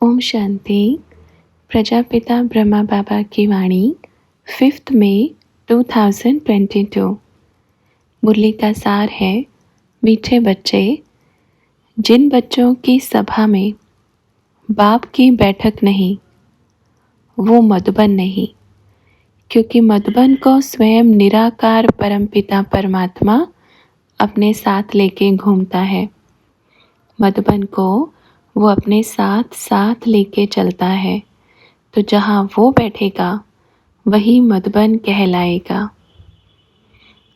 ओम शांति। प्रजापिता ब्रह्मा बाबा की वाणी 5 मई 2022। मुरली का सार है, मीठे बच्चे, जिन बच्चों की सभा में बाप की बैठक नहीं वो मधुबन नहीं, क्योंकि मधुबन को स्वयं निराकार परमपिता परमात्मा अपने साथ लेके घूमता है। मधुबन को वो अपने साथ साथ लेके चलता है, तो जहाँ वो बैठेगा वही मधुबन कहलाएगा।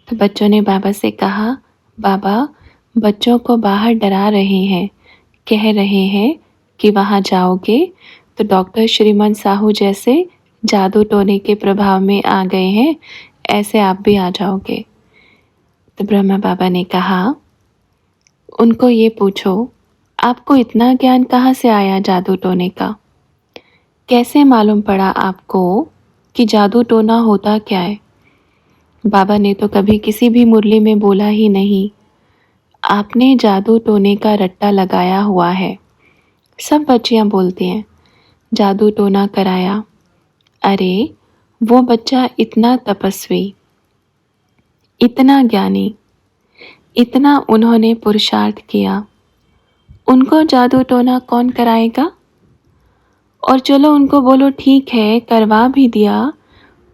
तो बच्चों ने बाबा से कहा, बाबा बच्चों को बाहर डरा रहे हैं, कह रहे हैं कि वहाँ जाओगे तो डॉक्टर श्रीमन साहू जैसे जादू टोने के प्रभाव में आ गए हैं, ऐसे आप भी आ जाओगे। तो ब्रह्मा बाबा ने कहा, उनको ये पूछो, आपको इतना ज्ञान कहाँ से आया जादू टोने का? कैसे मालूम पड़ा आपको कि जादू टोना होता क्या है? बाबा ने तो कभी किसी भी मुरली में बोला ही नहीं। आपने जादू टोने का रट्टा लगाया हुआ है। सब बच्चियां बोलती हैं जादू टोना कराया। अरे वो बच्चा इतना तपस्वी, इतना ज्ञानी, इतना उन्होंने पुरुषार्थ किया, उनको जादू टोना कौन कराएगा? और चलो उनको बोलो ठीक है, करवा भी दिया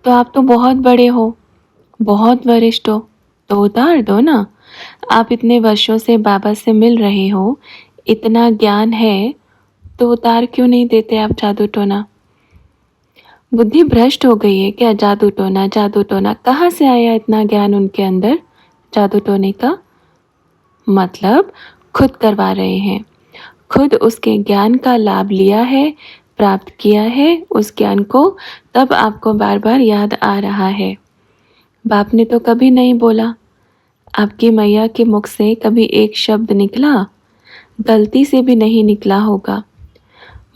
तो आप तो बहुत बड़े हो, बहुत वरिष्ठ हो, तो उतार दो ना। आप इतने वर्षों से बाबा से मिल रहे हो, इतना ज्ञान है, तो उतार क्यों नहीं देते आप जादू टोना? बुद्धि भ्रष्ट हो गई है क्या? जादू टोना, जादू टोना कहाँ से आया इतना ज्ञान उनके अंदर जादू टोने का? मतलब खुद करवा रहे हैं, खुद उसके ज्ञान का लाभ लिया है, प्राप्त किया है उस ज्ञान को, तब आपको बार बार याद आ रहा है। बाप ने तो कभी नहीं बोला, आपकी मैया के मुख से कभी एक शब्द निकला? गलती से भी नहीं निकला होगा।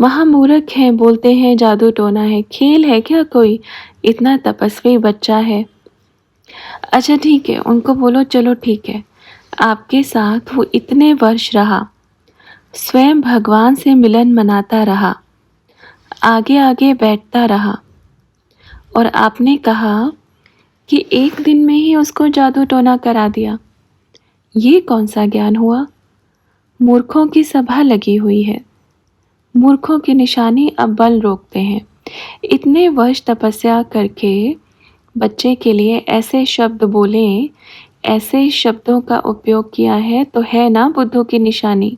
महामूर्ख हैं, बोलते हैं जादू टोना है। खेल है क्या कोई? इतना तपस्वी बच्चा है। अच्छा ठीक है, उनको बोलो चलो ठीक है, आपके साथ वो इतने वर्ष रहा, स्वयं भगवान से मिलन मनाता रहा, आगे आगे बैठता रहा, और आपने कहा कि एक दिन में ही उसको जादू टोना करा दिया। ये कौन सा ज्ञान हुआ? मूर्खों की सभा लगी हुई है, मूर्खों की निशानी अब बल रोकते हैं। इतने वर्ष तपस्या करके बच्चे के लिए ऐसे शब्द बोले, ऐसे शब्दों का उपयोग किया है, तो है ना बुद्धों की निशानी।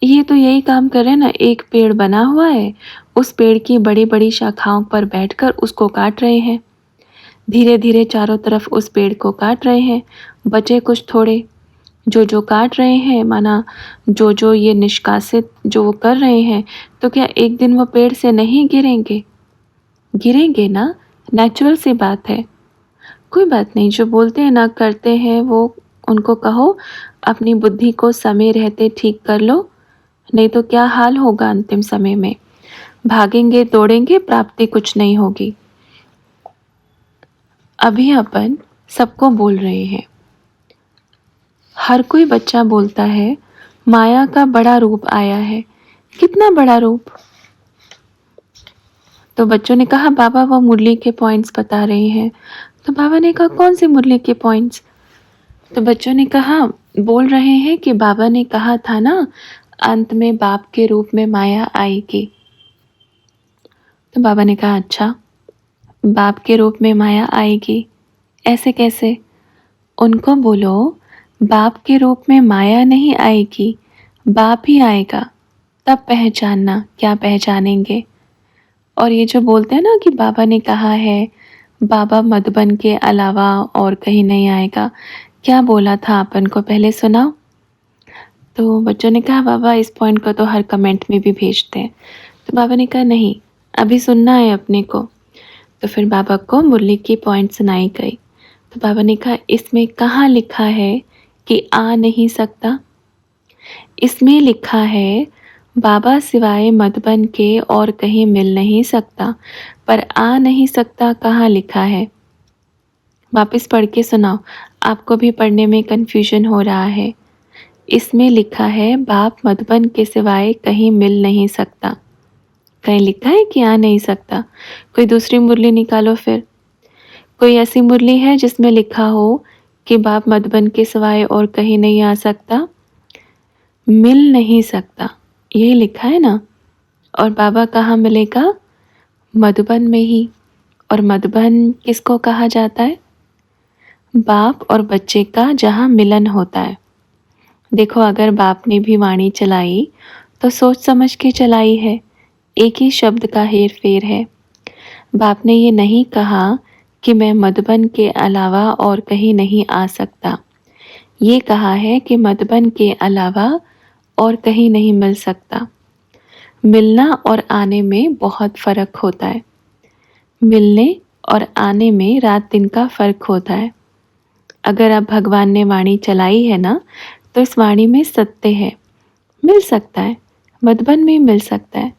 ये तो यही काम कर रहे हैं ना, एक पेड़ बना हुआ है, उस पेड़ की बड़ी बड़ी शाखाओं पर बैठकर उसको काट रहे हैं, धीरे धीरे चारों तरफ उस पेड़ को काट रहे हैं। बचे कुछ थोड़े, जो जो काट रहे हैं, माना जो जो ये निष्कासित जो वो कर रहे हैं, तो क्या एक दिन वो पेड़ से नहीं गिरेंगे? गिरेंगे ना, नेचुरल सी बात है। कोई बात नहीं, जो बोलते हैं ना करते हैं, वो उनको कहो अपनी बुद्धि को समय रहते ठीक कर लो, नहीं तो क्या हाल होगा अंतिम समय में। भागेंगे दौड़ेंगे, प्राप्ति कुछ नहीं होगी। अभी अपन सबको बोल रहे हैं, हर कोई बच्चा बोलता है माया का बड़ा रूप आया है। कितना बड़ा रूप? तो बच्चों ने कहा बाबा वो मुरली के पॉइंट्स बता रहे हैं। तो बाबा ने कहा कौन से मुरली के पॉइंट्स? तो बच्चों ने कहा, बोल रहे हैं कि बाबा ने कहा था ना अंत में बाप के रूप में माया आएगी। तो बाबा ने कहा अच्छा, बाप के रूप में माया आएगी, ऐसे कैसे? उनको बोलो बाप के रूप में माया नहीं आएगी, बाप ही आएगा, तब पहचानना। क्या पहचानेंगे? और ये जो बोलते हैं ना कि बाबा ने कहा है, बाबा मधुबन के अलावा और कहीं नहीं आएगा, क्या बोला था अपन को पहले सुनाओ। तो बच्चों ने कहा बाबा इस पॉइंट को तो हर कमेंट में भी भेजते हैं। तो बाबा ने कहा नहीं, अभी सुनना है अपने को। तो फिर बाबा को मुरली की पॉइंट सुनाई गई। तो बाबा ने कहा इसमें कहाँ लिखा है कि आ नहीं सकता? इसमें लिखा है बाबा सिवाय मधुबन के और कहीं मिल नहीं सकता, पर आ नहीं सकता कहाँ लिखा है? वापस पढ़ के सुनाओ, आपको भी पढ़ने में कन्फ्यूजन हो रहा है। इसमें लिखा है बाप मधुबन के सिवाय कहीं मिल नहीं सकता। कहीं लिखा है कि आ नहीं सकता? कोई दूसरी मुरली निकालो फिर। कोई ऐसी मुरली है जिसमें लिखा हो कि बाप मधुबन के सिवाय और कहीं नहीं आ सकता? मिल नहीं सकता, यही लिखा है ना। और बाबा कहाँ मिलेगा? मधुबन में ही। और मधुबन किसको कहा जाता है? बाप और बच्चे का जहाँ मिलन होता है। देखो, अगर बाप ने भी वाणी चलाई तो सोच समझ के चलाई है, एक ही शब्द का हेर फेर है। बाप ने ये नहीं कहा कि मैं मधुबन के अलावा और कहीं नहीं आ सकता। ये कहा है कि मधुबन के अलावा और कहीं नहीं मिल सकता। मिलना और आने में बहुत फ़र्क होता है। मिलने और आने में रात दिन का फ़र्क होता है। अगर अब भगवान ने वाणी चलाई है ना, तो इस वाणी में सत्य है। मिल सकता है, मधुबन में मिल सकता है।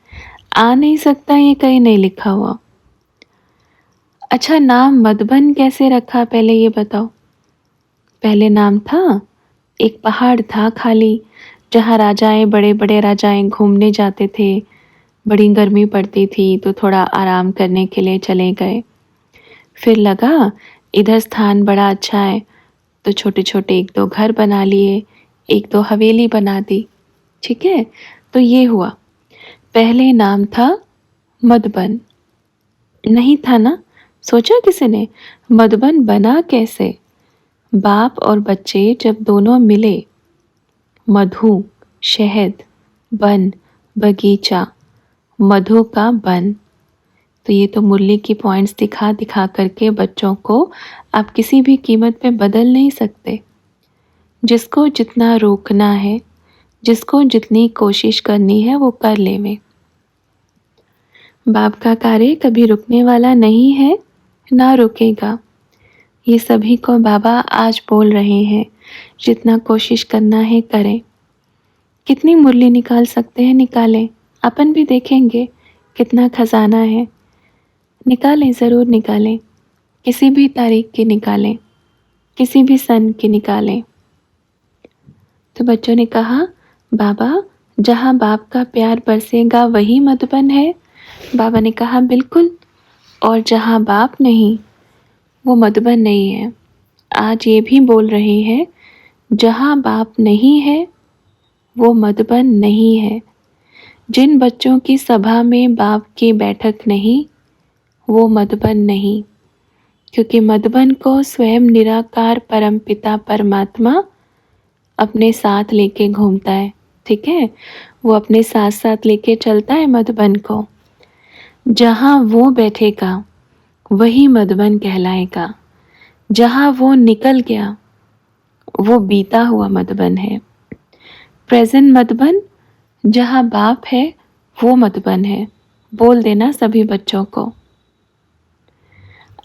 आ नहीं सकता, ये कहीं नहीं लिखा हुआ। अच्छा, नाम मधुबन कैसे रखा, पहले ये बताओ। पहले नाम था, एक पहाड़ था खाली, जहाँ राजाएं, बड़े बड़े राजाएं घूमने जाते थे। बड़ी गर्मी पड़ती थी तो थोड़ा आराम करने के लिए चले गए। फिर लगा इधर स्थान बड़ा अच्छा है, तो छोटे छोटे एक दो घर बना लिए, एक दो हवेली बना दी। ठीक है, तो ये हुआ। पहले नाम था मधुबन। नहीं था ना? सोचा किसी ने? मधुबन बना कैसे? बाप और बच्चे जब दोनों मिले, मधु, शहद, बन, बगीचा, मधु का बन। तो ये तो मुरली की पॉइंट्स दिखा दिखा करके बच्चों को आप किसी भी कीमत पे बदल नहीं सकते। जिसको जितना रोकना है, जिसको जितनी कोशिश करनी है, वो कर लेवे। बाप का कार्य कभी रुकने वाला नहीं है, ना रुकेगा। ये सभी को बाबा आज बोल रहे हैं, जितना कोशिश करना है करें। कितनी मुरली निकाल सकते हैं निकालें, अपन भी देखेंगे कितना खजाना है। निकालें, ज़रूर निकालें। किसी भी तारीख की निकालें, किसी भी सन की निकालें। तो बच्चों ने कहा, बाबा जहाँ बाप का प्यार बरसेगा वही मधुबन है। बाबा ने कहा बिल्कुल। और जहाँ बाप नहीं, वो मधुबन नहीं है। आज ये भी बोल रहे हैं, जहाँ बाप नहीं है वो मधुबन नहीं है। जिन बच्चों की सभा में बाप की बैठक नहीं, वो मधुबन नहीं। क्योंकि मधुबन को स्वयं निराकार परमपिता परमात्मा अपने साथ लेके घूमता है। ठीक है, वो अपने साथ साथ लेके चलता है मधुबन को। जहाँ वो बैठेगा वही मधुबन कहलाएगा। जहाँ वो निकल गया वो बीता हुआ मधुबन है। प्रेजेंट मधुबन, जहाँ बाप है वो मधुबन है। बोल देना सभी बच्चों को।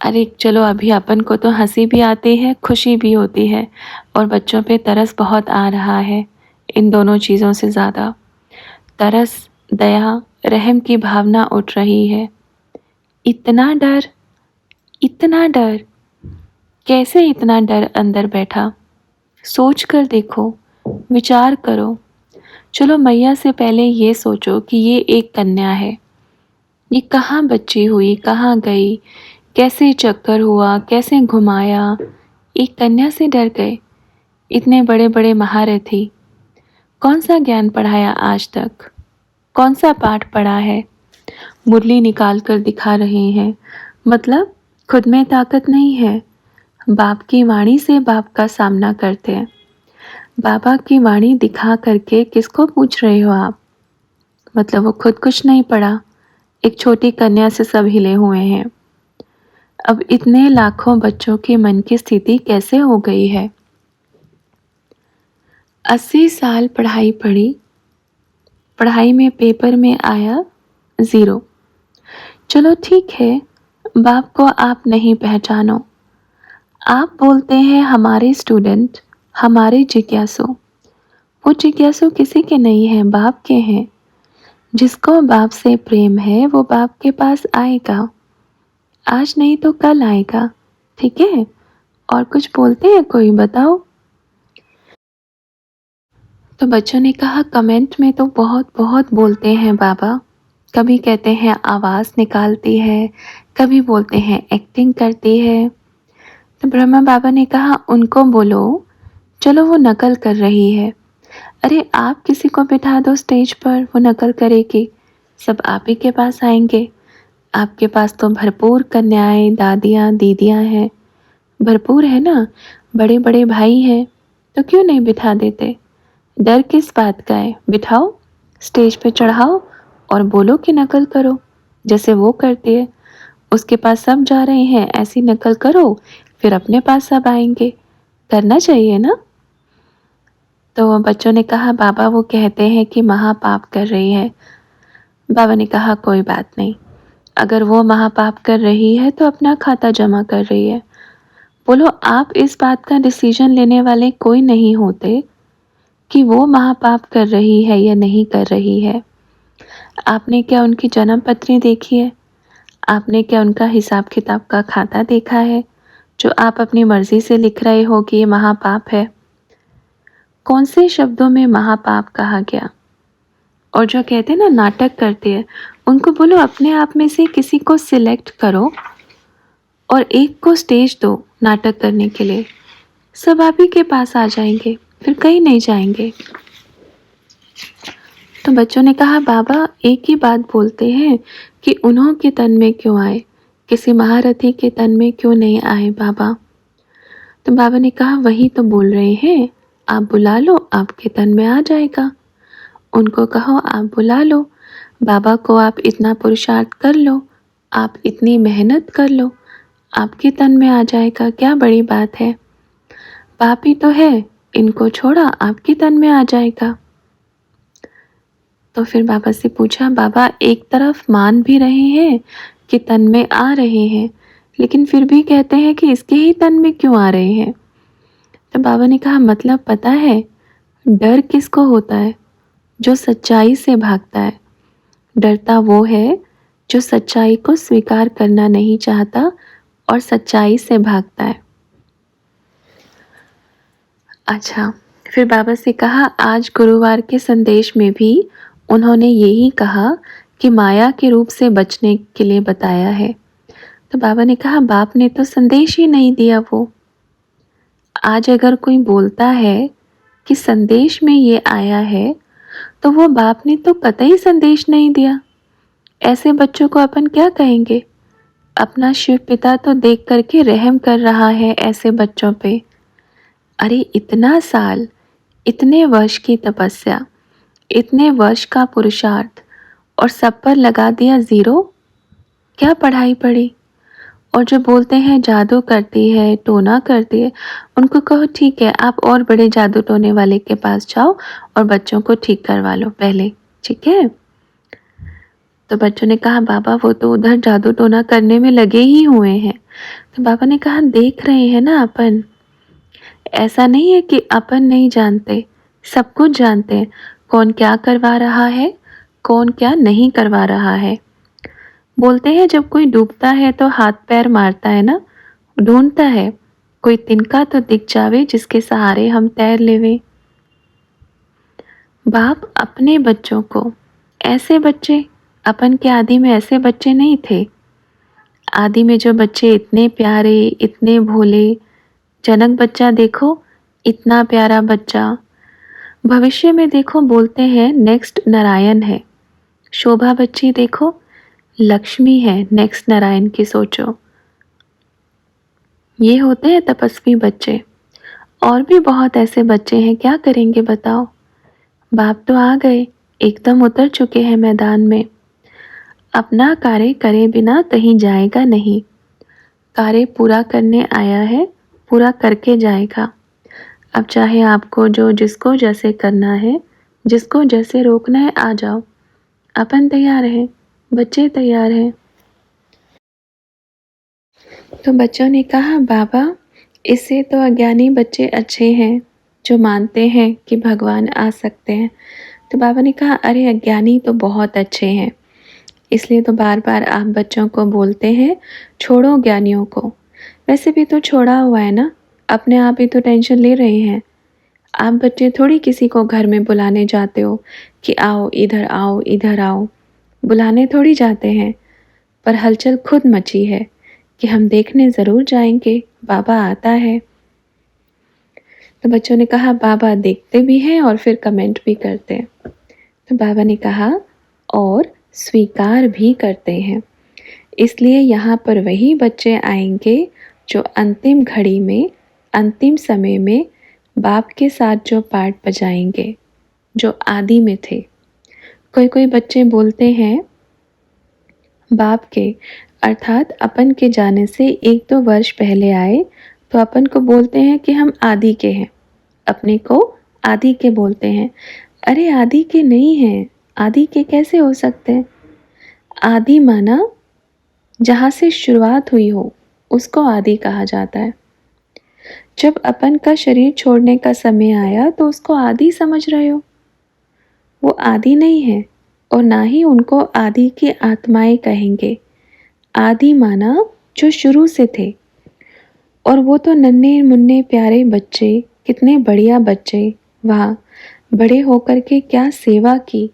अरे चलो, अभी अपन को तो हंसी भी आती है, खुशी भी होती है, और बच्चों पे तरस बहुत आ रहा है। इन दोनों चीज़ों से ज़्यादा तरस, दया, रहम की भावना उठ रही है। इतना डर, इतना डर, कैसे इतना डर अंदर बैठा? सोच कर देखो, विचार करो। चलो, मैया से पहले ये सोचो कि ये एक कन्या है। ये कहाँ बच्ची हुई, कहाँ गई, कैसे चक्कर हुआ, कैसे घुमाया? एक कन्या से डर गए? इतने बड़े बड़े महारथी, कौन सा ज्ञान पढ़ाया आज तक? कौन सा पाठ पढ़ा है? मुरली निकाल कर दिखा रहे हैं, मतलब खुद में ताकत नहीं है। बाप की वाणी से बाप का सामना करते हैं। बाबा की वाणी दिखा करके किसको पूछ रहे हो आप? मतलब वो खुद कुछ नहीं पढ़ा, एक छोटी कन्या से सब हिले हुए हैं। अब इतने लाखों बच्चों के मन की स्थिति कैसे हो गई है? 80 साल पढ़ाई पढ़ी, पढ़ाई में पेपर में आया 0। चलो ठीक है, बाप को आप नहीं पहचानो। आप बोलते हैं हमारे स्टूडेंट, हमारे जिज्ञासु। वो जिज्ञासु किसी के नहीं हैं, बाप के हैं। जिसको बाप से प्रेम है वो बाप के पास आएगा। आज नहीं तो कल आएगा। ठीक है, और कुछ बोलते हैं कोई, बताओ। तो बच्चों ने कहा कमेंट में तो बहुत बहुत बोलते हैं बाबा। कभी कहते हैं आवाज़ निकालती है, कभी बोलते हैं एक्टिंग करती है। तो ब्रह्मा बाबा ने कहा उनको बोलो, चलो वो नकल कर रही है। अरे आप किसी को बिठा दो स्टेज पर, वो नकल करेगी, सब आप ही के पास आएंगे। आपके पास तो भरपूर कन्याएं, दादियाँ, दीदियाँ हैं, भरपूर है ना, बड़े बड़े भाई हैं, तो क्यों नहीं बिठा देते? डर किस बात का है? बिठाओ, स्टेज पे चढ़ाओ और बोलो कि नकल करो, जैसे वो करती है। उसके पास सब जा रहे हैं, ऐसी नकल करो, फिर अपने पास सब आएंगे। करना चाहिए ना। तो बच्चों ने कहा बाबा वो कहते हैं कि महापाप कर रही है। बाबा ने कहा कोई बात नहीं, अगर वो महापाप कर रही है तो अपना खाता जमा कर रही है। बोलो आप इस बात का डिसीजन लेने वाले कोई नहीं होते कि वो महापाप कर रही है या नहीं कर रही है। आपने क्या उनकी जन्म पत्री देखी है? आपने क्या उनका हिसाब किताब का खाता देखा है, जो आप अपनी मर्जी से लिख रहे हो कि ये महापाप है? कौन से शब्दों में महापाप कहा गया? और जो कहते हैं ना नाटक करते हैं, उनको बोलो अपने आप में से किसी को सिलेक्ट करो और एक को स्टेज दो नाटक करने के लिए। सब आप ही के पास आ जाएंगे, फिर कहीं नहीं जाएंगे। तो बच्चों ने कहा बाबा एक ही बात बोलते हैं कि उन्हों के तन में क्यों आए, किसी महारथी के तन में क्यों नहीं आए बाबा? तो बाबा ने कहा वही तो बोल रहे हैं, आप बुला लो, आपके तन में आ जाएगा। उनको कहो आप बुला लो, बाबा को आप इतना पुरुषार्थ कर लो, आप इतनी मेहनत कर लो, आपके तन में आ जाएगा। क्या बड़ी बात है? पाप ही तो है, इनको छोड़ा आपके तन में आ जाएगा। तो फिर बाबा से पूछा बाबा एक तरफ मान भी रहे हैं कि तन में आ रहे हैं, लेकिन फिर भी कहते हैं कि इसके ही तन में क्यों आ रहे हैं? तो बाबा ने कहा मतलब पता है डर किसको होता है? जो सच्चाई से भागता है। डरता वो है जो सच्चाई को स्वीकार करना नहीं चाहता और सच्चाई से भागता है। अच्छा, फिर बाबा से कहा आज गुरुवार के संदेश में भी उन्होंने यही कहा कि माया के रूप से बचने के लिए बताया है। तो बाबा ने कहा बाप ने तो संदेश ही नहीं दिया। वो आज अगर कोई बोलता है कि संदेश में ये आया है तो वो बाप ने तो कतई संदेश नहीं दिया। ऐसे बच्चों को अपन क्या कहेंगे? अपना शिव पिता तो देख करके रहम कर रहा है ऐसे बच्चों पे। अरे इतना साल, इतने वर्ष की तपस्या, इतने वर्ष का पुरुषार्थ और सब पर लगा दिया ज़ीरो। क्या पढ़ाई पढ़ी? और जो बोलते हैं जादू करती है, टोना करती है, उनको कहो ठीक है आप और बड़े जादू टोने वाले के पास जाओ और बच्चों को ठीक करवा लो पहले, ठीक है? तो बच्चों ने कहा बाबा वो तो उधर जादू टोना करने में लगे ही हुए हैं। तो बाबा ने कहा देख रहे हैं ना अपन, ऐसा नहीं है कि अपन नहीं जानते, सब कुछ जानते हैं कौन क्या करवा रहा है, कौन क्या नहीं करवा रहा है। बोलते हैं जब कोई डूबता है तो हाथ पैर मारता है ना, ढूंढता है कोई तिनका तो दिख जावे जिसके सहारे हम तैर लेवे। बाप अपने बच्चों को, ऐसे बच्चे, अपन के आदि में ऐसे बच्चे नहीं थे। आदि में जो बच्चे इतने प्यारे, इतने भोले, जनक बच्चा देखो इतना प्यारा बच्चा, भविष्य में देखो बोलते हैं नेक्स्ट नारायण है। शोभा बच्ची देखो लक्ष्मी है, नेक्स्ट नारायण की सोचो। ये होते हैं तपस्वी बच्चे। और भी बहुत ऐसे बच्चे हैं, क्या करेंगे बताओ? बाप तो आ गए, एकदम उतर चुके हैं मैदान में। अपना कार्य करे बिना कहीं जाएगा नहीं। कार्य पूरा करने आया है, पूरा करके जाएगा। अब चाहे आपको जो जिसको जैसे करना है, जिसको जैसे रोकना है आ जाओ। अपन तैयार हैं, बच्चे तैयार हैं। तो बच्चों ने कहा बाबा इससे तो अज्ञानी बच्चे अच्छे हैं जो मानते हैं कि भगवान आ सकते हैं। तो बाबा ने कहा अरे अज्ञानी तो बहुत अच्छे हैं, इसलिए तो बार बार आप बच्चों को बोलते हैं छोड़ो ज्ञानियों को। वैसे भी तो छोड़ा हुआ है ना, अपने आप ही तो टेंशन ले रहे हैं। आप बच्चे थोड़ी किसी को घर में बुलाने जाते हो कि आओ इधर आओ इधर आओ, बुलाने थोड़ी जाते हैं। पर हलचल खुद मची है कि हम देखने ज़रूर जाएंगे, बाबा आता है। तो बच्चों ने कहा बाबा देखते भी हैं और फिर कमेंट भी करते हैं। तो बाबा ने कहा और स्वीकार भी करते हैं। इसलिए यहाँ पर वही बच्चे आएंगे जो अंतिम घड़ी में, अंतिम समय में बाप के साथ जो पार्ट बजाएंगे, जो आदि में थे। कोई कोई बच्चे बोलते हैं बाप के अर्थात अपन के जाने से 1-2 वर्ष पहले आए, तो अपन को बोलते हैं कि हम आदि के हैं, अपने को आदि के बोलते हैं। अरे आदि के नहीं हैं, आदि के कैसे हो सकते हैं? आदि माना जहाँ से शुरुआत हुई हो, उसको आदि कहा जाता है। जब अपन का शरीर छोड़ने का समय आया तो उसको आदि समझ रहे हो, वो आदि नहीं है और ना ही उनको आदि की आत्माएं कहेंगे। आदि माना जो शुरू से थे, और वो तो नन्हे मुन्ने प्यारे बच्चे, कितने बढ़िया बच्चे, वाह, बड़े होकर के क्या सेवा की,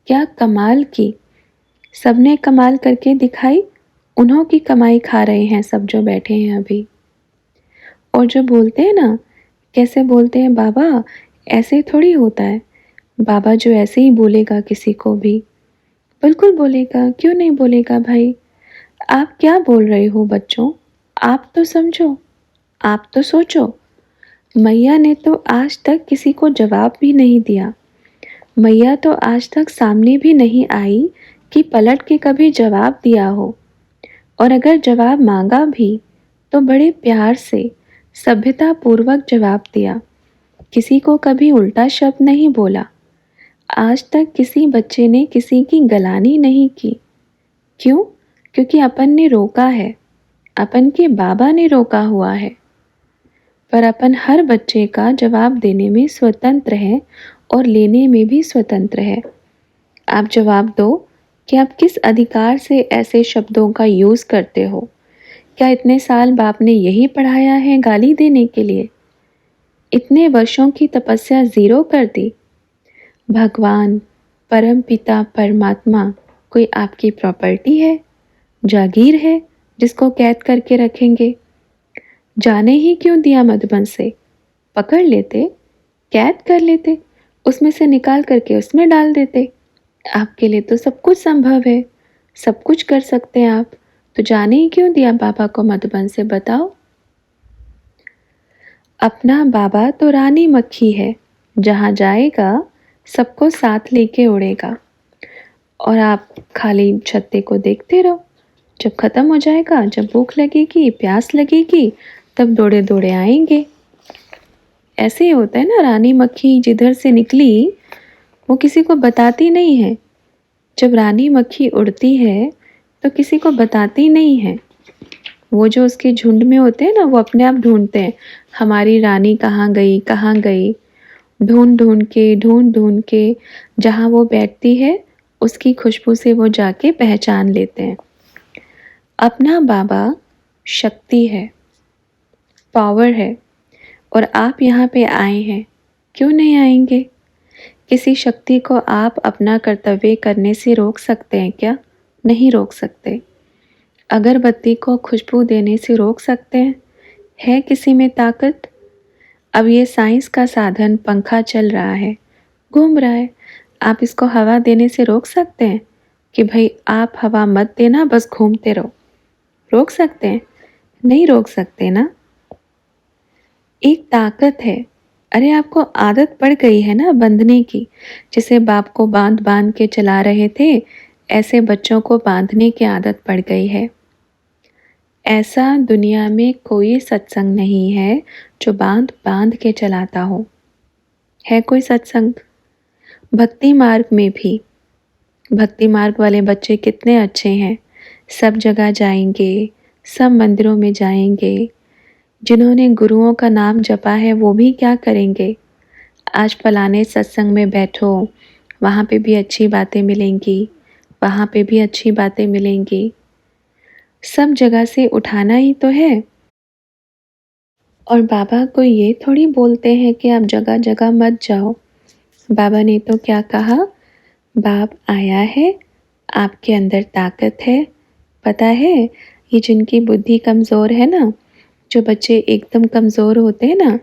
क्या कमाल की। सबने कमाल करके दिखाई, उन्हों की कमाई खा रहे हैं सब जो बैठे हैं अभी। और जो बोलते हैं ना, कैसे बोलते हैं बाबा, ऐसे थोड़ी होता है। बाबा जो ऐसे ही बोलेगा किसी को भी, बिल्कुल बोलेगा, क्यों नहीं बोलेगा भाई। आप क्या बोल रहे हो बच्चों, आप तो समझो, आप तो सोचो। मैया ने तो आज तक किसी को जवाब भी नहीं दिया। मैया तो आज तक सामने भी नहीं आई कि पलट के कभी जवाब दिया हो। और अगर जवाब मांगा भी तो बड़े प्यार से, सभ्यता पूर्वक जवाब दिया। किसी को कभी उल्टा शब्द नहीं बोला। आज तक किसी बच्चे ने किसी की गलानी नहीं की। क्यों? क्योंकि अपन ने रोका है, अपन के बाबा ने रोका हुआ है। पर अपन हर बच्चे का जवाब देने में स्वतंत्र है और लेने में भी स्वतंत्र है। आप जवाब दो कि आप किस अधिकार से ऐसे शब्दों का यूज़ करते हो। क्या इतने साल बाप ने यही पढ़ाया है गाली देने के लिए? इतने वर्षों की तपस्या ज़ीरो कर दी। भगवान, परम पिता, परमात्मा कोई आपकी प्रॉपर्टी है, जागीर है जिसको कैद करके रखेंगे? जाने ही क्यों दिया मधुबन से? पकड़ लेते, कैद कर लेते, उसमें से निकाल करके उसमें डाल देते। आपके लिए तो सब कुछ संभव है, सब कुछ कर सकते हैं आप, तो जाने ही क्यों दिया बाबा को मधुबन से, बताओ। अपना बाबा तो रानी मक्खी है, जहाँ जाएगा सबको साथ लेके उड़ेगा। और आप खाली छत्ते को देखते रहो। जब ख़त्म हो जाएगा, जब भूख लगेगी, प्यास लगेगी, तब दौड़े दौड़े आएंगे। ऐसे ही होता है ना, रानी मक्खी जिधर से निकली वो किसी को बताती नहीं है। जब रानी मक्खी उड़ती है तो किसी को बताती नहीं है। वो जो उसके झुंड में होते हैं ना, वो अपने आप ढूंढते हैं हमारी रानी कहाँ गई, कहाँ गई। ढूंढ ढूंढ के जहाँ वो बैठती है उसकी खुशबू से वो जाके पहचान लेते हैं। अपना बाबा शक्ति है, पावर है, और आप यहाँ पे आए हैं, क्यों नहीं आएंगे? किसी शक्ति को आप अपना कर्तव्य करने से रोक सकते हैं क्या? नहीं रोक सकते। अगरबत्ती को खुशबू देने से रोक सकते हैं? है किसी में ताकत? अब ये साइंस का साधन पंखा चल रहा है, घूम रहा है, आप इसको हवा देने से रोक सकते हैं कि भाई आप हवा मत देना, बस घूमते रहो? रोक सकते हैं? नहीं रोक सकते ना। एक ताकत है। अरे आपको आदत पड़ गई है ना बंधने की, जिसे बाप को बांध बांध के चला रहे थे, ऐसे बच्चों को बांधने की आदत पड़ गई है। ऐसा दुनिया में कोई सत्संग नहीं है जो बांध बांध के चलाता हो। है कोई सत्संग? भक्ति मार्ग में भी, भक्ति मार्ग वाले बच्चे कितने अच्छे हैं, सब जगह जाएंगे, सब मंदिरों में जाएंगे। जिन्होंने गुरुओं का नाम जपा है वो भी क्या करेंगे? आज फलाने सत्संग में बैठो, वहाँ पे भी अच्छी बातें मिलेंगी, वहाँ पे भी अच्छी बातें मिलेंगी। सब जगह से उठाना ही तो है। और बाबा को ये थोड़ी बोलते हैं कि आप जगह जगह मत जाओ। बाबा ने तो क्या कहा, बाप आया है, आपके अंदर ताकत है। पता है, ये जिनकी बुद्धि कमज़ोर है ना, जो बच्चे एकदम कमज़ोर होते हैं ना,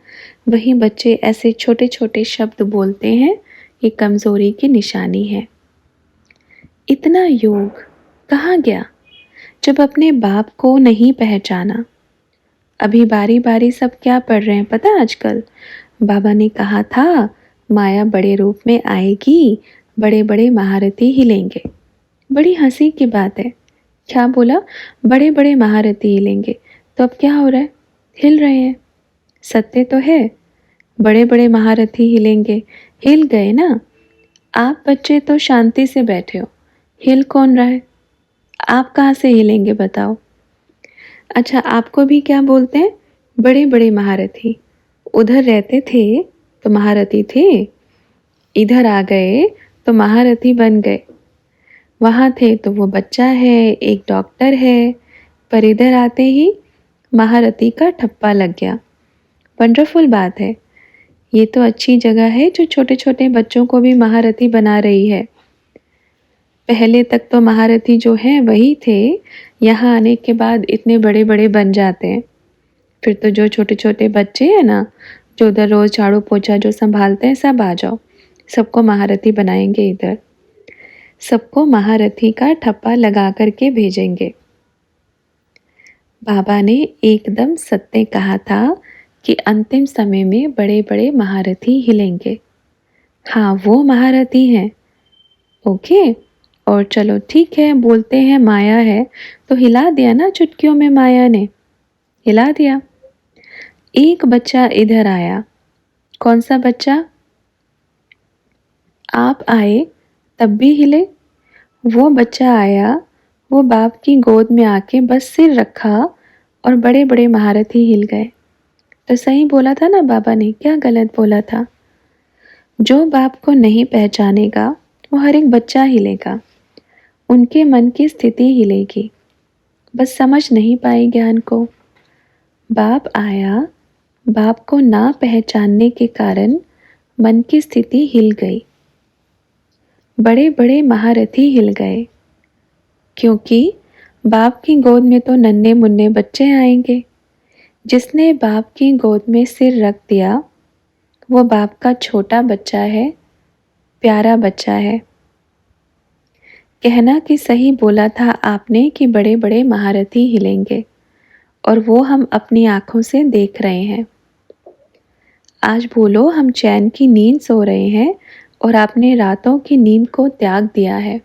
वही बच्चे ऐसे छोटे छोटे शब्द बोलते हैं। ये कमज़ोरी की निशानी है। इतना योग कहाँ गया जब अपने बाप को नहीं पहचाना। अभी बारी बारी सब क्या पढ़ रहे हैं पता है आजकल? बाबा ने कहा था माया बड़े रूप में आएगी, बड़े बड़े महारथी हिलेंगे। बड़ी हंसी की बात है। क्या बोला? बड़े बड़े महारथी हिलेंगे। तो अब क्या हो रहा है? हिल रहे हैं। सत्य तो है, बड़े बड़े महारथी हिलेंगे। हिल गए ना। आप बच्चे तो शांति से बैठे हो, हिल कौन रहा है? आप कहाँ से हिलेंगे बताओ? अच्छा, आपको भी क्या बोलते हैं? बड़े बड़े महारथी। उधर रहते थे तो महारथी थे, इधर आ गए तो महारथी बन गए। वहाँ थे तो वो बच्चा है, एक डॉक्टर है, पर इधर आते ही महारथी का ठप्पा लग गया। वंडरफुल बात है। ये तो अच्छी जगह है जो छोटे छोटे बच्चों को भी महारथी बना रही है। पहले तक तो महारथी जो हैं वही थे, यहाँ आने के बाद इतने बड़े बड़े बन जाते हैं। फिर तो जो छोटे छोटे बच्चे हैं ना, जो उधर रोज़ झाड़ू पोछा जो संभालते हैं, सब आ जाओ, सबको महारथी बनाएंगे। इधर सबको महारथी का ठप्पा लगा करके भेजेंगे। बाबा ने एकदम सत्य कहा था कि अंतिम समय में बड़े बड़े महारथी हिलेंगे। हाँ, वो महारथी हैं। ओके। और चलो ठीक है, बोलते हैं माया है, तो हिला दिया ना चुटकियों में, माया ने हिला दिया। एक बच्चा इधर आया। कौन सा बच्चा? आप आए तब भी हिले। वो बच्चा आया, वो बाप की गोद में आके बस सिर रखा और बड़े बड़े महारथी हिल गए। तो सही बोला था ना बाबा ने, क्या गलत बोला था? जो बाप को नहीं पहचानेगा वो हर एक बच्चा हिलेगा, उनके मन की स्थिति हिलेगी, बस समझ नहीं पाए ज्ञान को। बाप आया, बाप को ना पहचानने के कारण मन की स्थिति हिल गई। बड़े बड़े महारथी हिल गए, क्योंकि बाप की गोद में तो नन्हे मुन्ने बच्चे आएंगे। जिसने बाप की गोद में सिर रख दिया वो बाप का छोटा बच्चा है, प्यारा बच्चा है। कहना कि सही बोला था आपने कि बड़े बड़े महारथी हिलेंगे, और वो हम अपनी आँखों से देख रहे हैं। आज बोलो, हम चैन की नींद सो रहे हैं और आपने रातों की नींद को त्याग दिया है।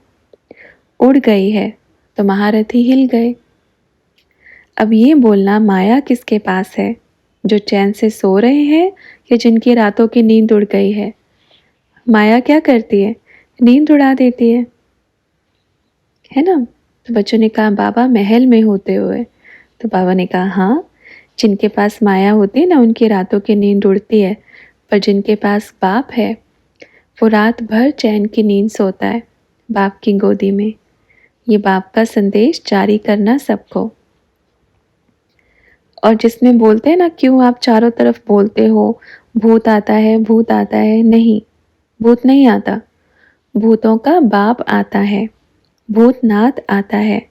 उड़ गई है तो महारथी हिल गए। अब ये बोलना माया किसके पास है? जो चैन से सो रहे हैं या जिनकी रातों की नींद उड़ गई है? माया क्या करती है? नींद उड़ा देती है ना? तो बच्चों ने कहा बाबा महल में होते हुए। तो बाबा ने कहा हाँ, जिनके पास माया होती है ना उनकी रातों की नींद उड़ती है, पर जिनके पास बाप है वो रात भर चैन की नींद सोता है बाप की गोदी में। ये बाप का संदेश जारी करना सबको। और जिसमें बोलते हैं ना, क्यों आप चारों तरफ बोलते हो भूत आता है, भूत आता है? नहीं, भूत नहीं आता। भूतों का बाप आता है, भूतनाथ आता है।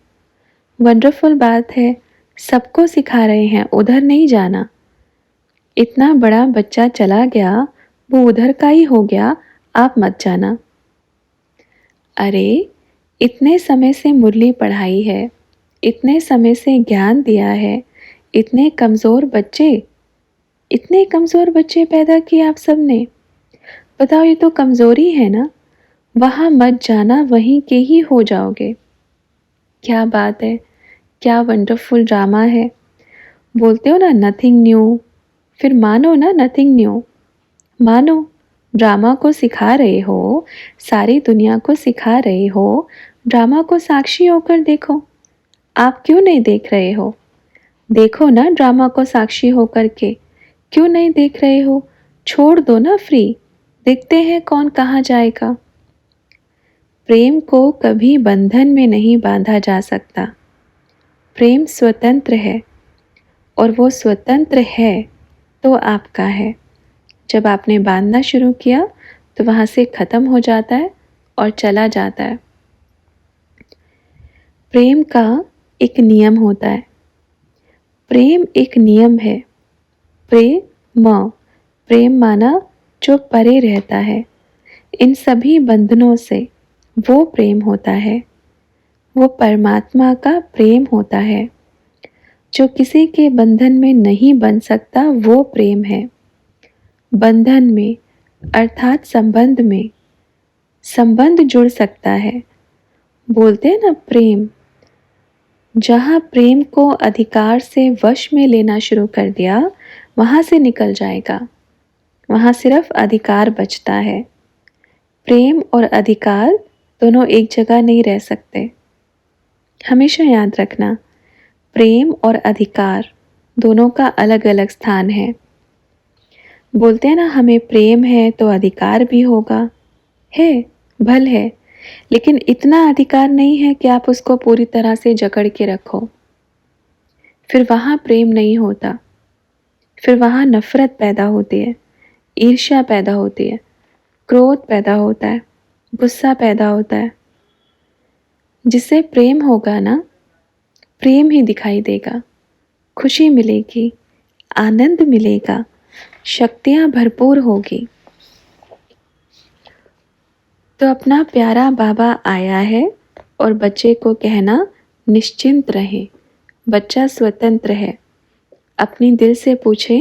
वंडरफुल बात है, सबको सिखा रहे हैं उधर नहीं जाना। इतना बड़ा बच्चा चला गया, वो उधर का ही हो गया, आप मत जाना। अरे, इतने समय से मुरली पढ़ाई है, इतने समय से ज्ञान दिया है, इतने कमज़ोर बच्चे पैदा किए आप सब ने। बताओ, ये तो कमज़ोरी है ना? वहाँ मत जाना, वहीं के ही हो जाओगे। क्या बात है, क्या वंडरफुल ड्रामा है। बोलते हो ना नथिंग न्यू, फिर मानो ना नथिंग न्यू। मानो, ड्रामा को सिखा रहे हो, सारी दुनिया को सिखा रहे हो, ड्रामा को साक्षी होकर देखो। आप क्यों नहीं देख रहे हो? देखो ना ड्रामा को साक्षी होकर के। क्यों नहीं देख रहे हो? छोड़ दो ना फ्री, देखते हैं कौन कहाँ जाएगा। प्रेम को कभी बंधन में नहीं बांधा जा सकता। प्रेम स्वतंत्र है, और वो स्वतंत्र है तो आपका है। जब आपने बांधना शुरू किया तो वहाँ से ख़त्म हो जाता है और चला जाता है। प्रेम का एक नियम होता है। प्रेम एक नियम है। प्रेम माना जो परे रहता है इन सभी बंधनों से, वो प्रेम होता है। वो परमात्मा का प्रेम होता है। जो किसी के बंधन में नहीं बन सकता वो प्रेम है। बंधन में अर्थात संबंध में संबंध जुड़ सकता है। बोलते हैं ना प्रेम, जहाँ प्रेम को अधिकार से वश में लेना शुरू कर दिया वहाँ से निकल जाएगा। वहाँ सिर्फ अधिकार बचता है। प्रेम और अधिकार दोनों एक जगह नहीं रह सकते। हमेशा याद रखना, प्रेम और अधिकार दोनों का अलग अलग स्थान है। बोलते हैं ना हमें प्रेम है तो अधिकार भी होगा। है, भल है, लेकिन इतना अधिकार नहीं है कि आप उसको पूरी तरह से जकड़ के रखो। फिर वहाँ प्रेम नहीं होता। फिर वहाँ नफरत पैदा होती है, ईर्ष्या पैदा होती है, क्रोध पैदा होता है, गुस्सा पैदा होता है। जिससे प्रेम होगा ना, प्रेम ही दिखाई देगा, खुशी मिलेगी, आनंद मिलेगा, शक्तियाँ भरपूर होगी। तो अपना प्यारा बाबा आया है और बच्चे को कहना निश्चिंत रहे, बच्चा स्वतंत्र है। अपनी दिल से पूछे,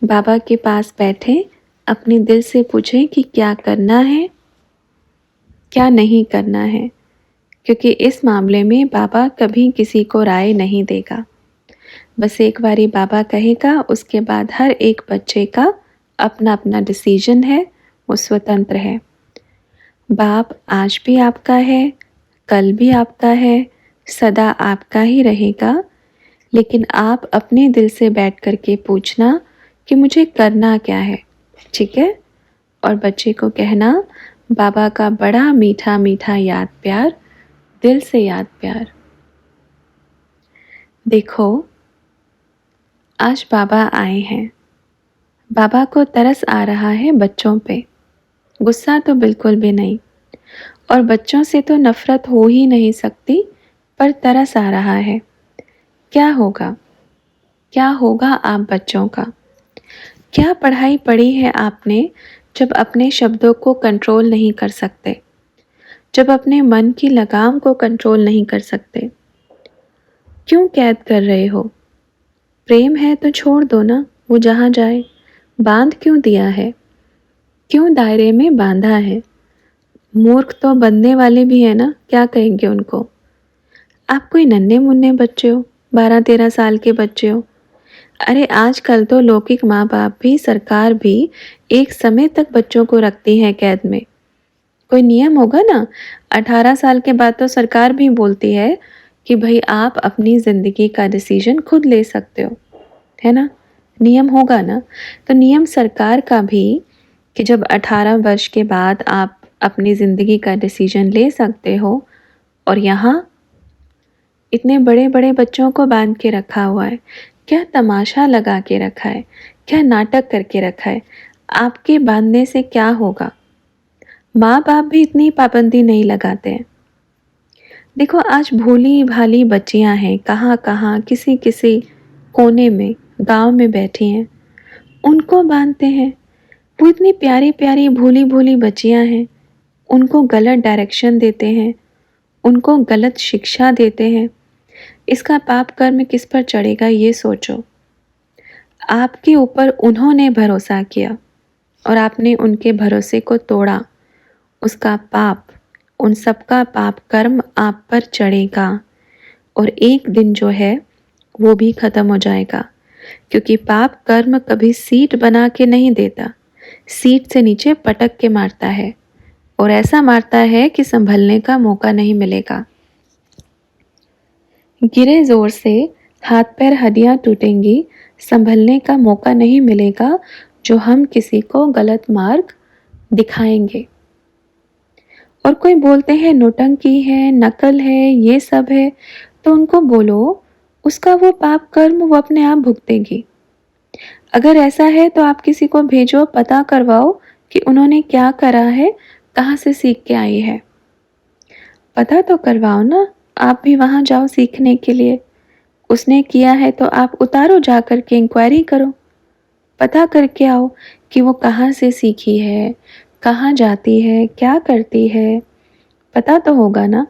बाबा के पास बैठे, अपने दिल से पूछे कि क्या करना है, क्या नहीं करना है, क्योंकि इस मामले में बाबा कभी किसी को राय नहीं देगा। बस एक बारी बाबा कहेगा, उसके बाद हर एक बच्चे का अपना अपना डिसीजन है, वो स्वतंत्र है। बाप आज भी आपका है, कल भी आपका है, सदा आपका ही रहेगा। लेकिन आप अपने दिल से बैठ कर के पूछना कि मुझे करना क्या है, ठीक है? और बच्चे को कहना बाबा का बड़ा मीठा मीठा याद प्यार, दिल से याद प्यार। देखो, आज बाबा आए हैं। बाबा को तरस आ रहा है बच्चों पे, गुस्सा तो बिल्कुल भी नहीं, और बच्चों से तो नफरत हो ही नहीं सकती, पर तरस आ रहा है। क्या होगा? क्या होगा आप बच्चों का? क्या पढ़ाई पढ़ी है आपने जब अपने शब्दों को कंट्रोल नहीं कर सकते, जब अपने मन की लगाम को कंट्रोल नहीं कर सकते? क्यों कैद कर रहे हो? प्रेम है तो छोड़ दो ना, वो जहाँ जाए। बांध क्यों दिया है? क्यों दायरे में बांधा है? मूर्ख तो बनने वाले भी है ना, क्या कहेंगे उनको? आप कोई नन्हे मुन्ने बच्चे हो, 12-13 साल के बच्चे हो। अरे आजकल तो लौकिक माँ बाप भी, सरकार भी एक समय तक बच्चों को रखती है कैद में। कोई नियम होगा ना, 18 साल के बाद तो सरकार भी बोलती है कि भाई आप अपनी ज़िंदगी का डिसीजन खुद ले सकते हो, है ना? नियम होगा ना। तो नियम सरकार का भी कि जब 18 वर्ष के बाद आप अपनी ज़िंदगी का डिसीजन ले सकते हो, और यहाँ इतने बड़े बड़े बच्चों को बांध के रखा हुआ है। क्या तमाशा लगा के रखा है, क्या नाटक करके रखा है। आपके बांधने से क्या होगा? माँ बाप भी इतनी पाबंदी नहीं लगाते हैं। देखो आज भोली भाली बच्चियां हैं, कहाँ कहाँ किसी किसी कोने में गांव में बैठी हैं, उनको बांधते हैं। वो इतनी प्यारी प्यारी भोली भोली बच्चियां हैं, उनको गलत डायरेक्शन देते हैं, उनको गलत शिक्षा देते हैं। इसका पाप कर्म किस पर चढ़ेगा ये सोचो। आपके ऊपर उन्होंने भरोसा किया और आपने उनके भरोसे को तोड़ा, उसका पाप, उन सबका पाप कर्म आप पर चढ़ेगा। और एक दिन जो है वो भी ख़त्म हो जाएगा, क्योंकि पाप कर्म कभी सीट बना के नहीं देता, सीट से नीचे पटक के मारता है, और ऐसा मारता है कि संभलने का मौका नहीं मिलेगा। गिरे जोर से हाथ पैर हड्डियां टूटेंगी, संभलने का मौका नहीं मिलेगा जो हम किसी को गलत मार्ग दिखाएंगे। और कोई बोलते हैं नौटंकी है, नकल है, ये सब है, तो उनको बोलो उसका वो पाप कर्म वो अपने आप भुगतेगी। अगर ऐसा है तो आप किसी को भेजो, पता करवाओ कि उन्होंने क्या करा है, कहाँ से सीख के आई है। पता तो करवाओ ना, आप भी वहाँ जाओ सीखने के लिए। उसने किया है तो आप उतारो, जा कर के इंक्वायरी करो, पता करके आओ कि वो कहाँ से सीखी है, कहाँ जाती है, क्या करती है। पता तो होगा ना।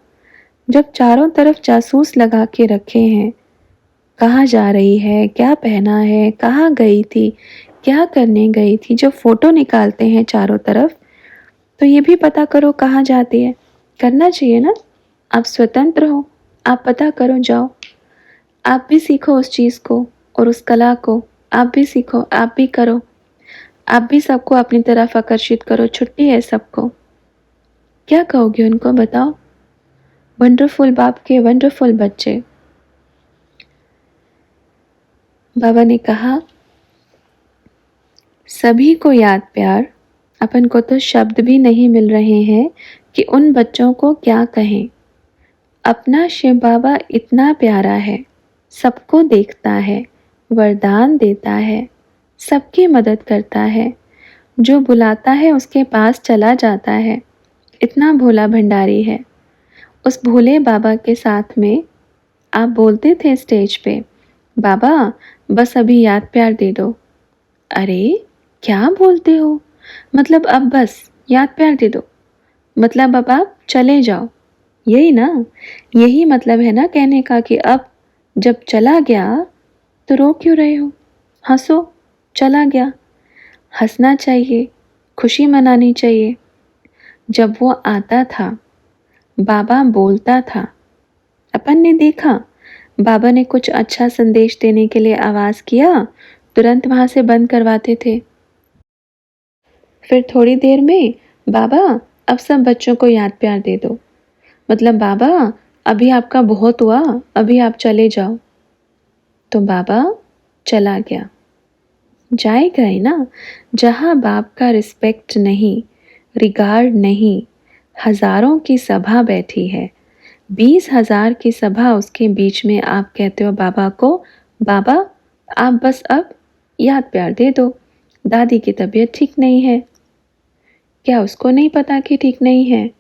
जब चारों तरफ जासूस लगा के रखे हैं, कहाँ जा रही है, क्या पहना है, कहाँ गई थी, क्या करने गई थी, जो फ़ोटो निकालते हैं चारों तरफ, तो ये भी पता करो कहाँ जाती है। करना चाहिए ना। आप स्वतंत्र हो, आप पता करो, जाओ। आप भी सीखो उस चीज़ को और उस कला को। आप भी सीखो, आप भी करो। आप भी सबको अपनी तरफ आकर्षित करो। छुट्टी है सबको। क्या कहोगे उनको, बताओ। वंडरफुल बाप के वंडरफुल बच्चे। बाबा ने कहा, सभी को याद प्यार। अपन को तो शब्द भी नहीं मिल रहे हैं कि उन बच्चों को क्या कहें। अपना शिव बाबा इतना प्यारा है, सबको देखता है, वरदान देता है, सबकी मदद करता है, जो बुलाता है उसके पास चला जाता है। इतना भोला भंडारी है। उस भोले बाबा के साथ में आप बोलते थे स्टेज पे, बाबा बस अभी याद प्यार दे दो। अरे क्या बोलते हो, मतलब अब बस याद प्यार दे दो, मतलब अब आप चले जाओ, यही ना। यही मतलब है ना कहने का कि अब जब चला गया तो रो क्यों रहे हो। हंसो, चला गया। हंसना चाहिए, खुशी मनानी चाहिए। जब वो आता था, बाबा बोलता था, अपन ने देखा, बाबा ने कुछ अच्छा संदेश देने के लिए आवाज़ किया, तुरंत वहाँ से बंद करवाते थे। फिर थोड़ी देर में, बाबा अब सब बच्चों को याद प्यार दे दो, मतलब बाबा अभी आपका बहुत हुआ, अभी आप चले जाओ। तो बाबा चला गया। जाएगा ही ना। जहाँ बाप का रिस्पेक्ट नहीं, रिगार्ड नहीं, हज़ारों की सभा बैठी है, 20,000 की सभा, उसके बीच में आप कहते हो बाबा को, बाबा आप बस अब याद प्यार दे दो, दादी की तबीयत ठीक नहीं है। क्या उसको नहीं पता कि ठीक नहीं है?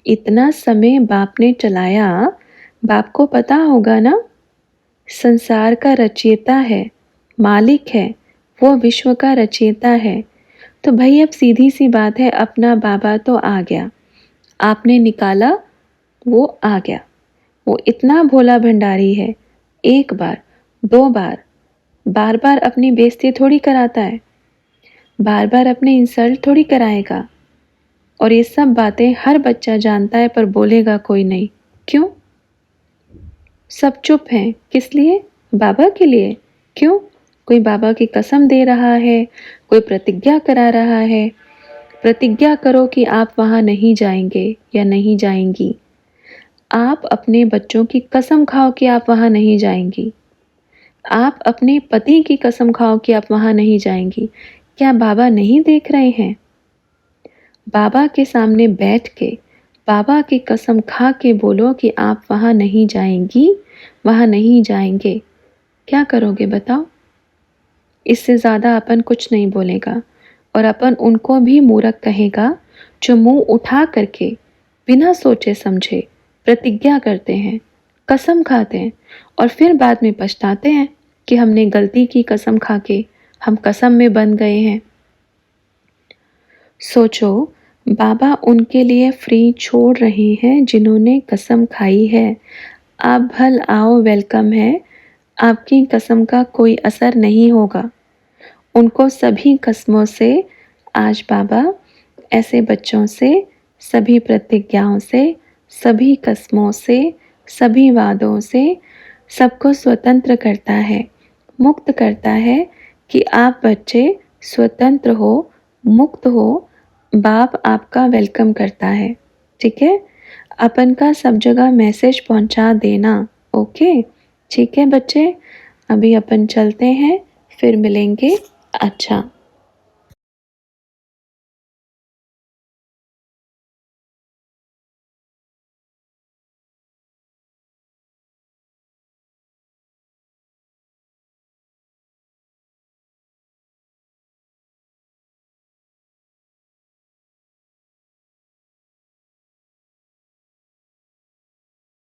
इतना समय बाप ने चलाया, बाप को पता होगा ना। संसार का रचयिता है, मालिक है, वो विश्व का रचयिता है। तो भाई अब सीधी सी बात है, अपना बाबा तो आ गया, आपने निकाला, वो आ गया। वो इतना भोला भंडारी है, एक बार, दो बार, बार बार अपनी बेइज्जती थोड़ी कराता है, बार बार अपने इंसल्ट थोड़ी कराएगा। और ये सब बातें हर बच्चा जानता है, पर बोलेगा कोई नहीं। क्यों? सब चुप हैं। किस लिए? बाबा के लिए। क्यों? कोई बाबा की कसम दे रहा है, कोई प्रतिज्ञा करा रहा है। प्रतिज्ञा करो कि आप वहाँ नहीं जाएंगे या नहीं जाएंगी। आप अपने बच्चों की कसम खाओ कि आप वहाँ नहीं जाएंगी। आप अपने पति की कसम खाओ कि आप वहाँ नहीं जाएंगी। क्या बाबा नहीं देख रहे हैं? बाबा के सामने बैठ के, बाबा की कसम खा के बोलो कि आप वहाँ नहीं जाएंगी, वहाँ नहीं जाएंगे। क्या करोगे बताओ? इससे ज़्यादा अपन कुछ नहीं बोलेगा। और अपन उनको भी मूर्ख कहेगा जो मुंह उठा करके बिना सोचे समझे प्रतिज्ञा करते हैं, कसम खाते हैं और फिर बाद में पछताते हैं कि हमने गलती की कसम खा के, हम कसम में बंध गए हैं। सोचो, बाबा उनके लिए फ्री छोड़ रहे हैं जिन्होंने कसम खाई है। आप भल आओ, वेलकम है। आपकी कसम का कोई असर नहीं होगा। उनको सभी कस्मों से आज बाबा ऐसे बच्चों से, सभी प्रतिज्ञाओं से, सभी कस्मों से, सभी वादों से सबको स्वतंत्र करता है, मुक्त करता है कि आप बच्चे स्वतंत्र हो, मुक्त हो। बाप आपका वेलकम करता है। ठीक है? अपन का सब जगह मैसेज पहुंचा देना। ओके? ठीक है बच्चे, अभी अपन चलते हैं, फिर मिलेंगे। अच्छा।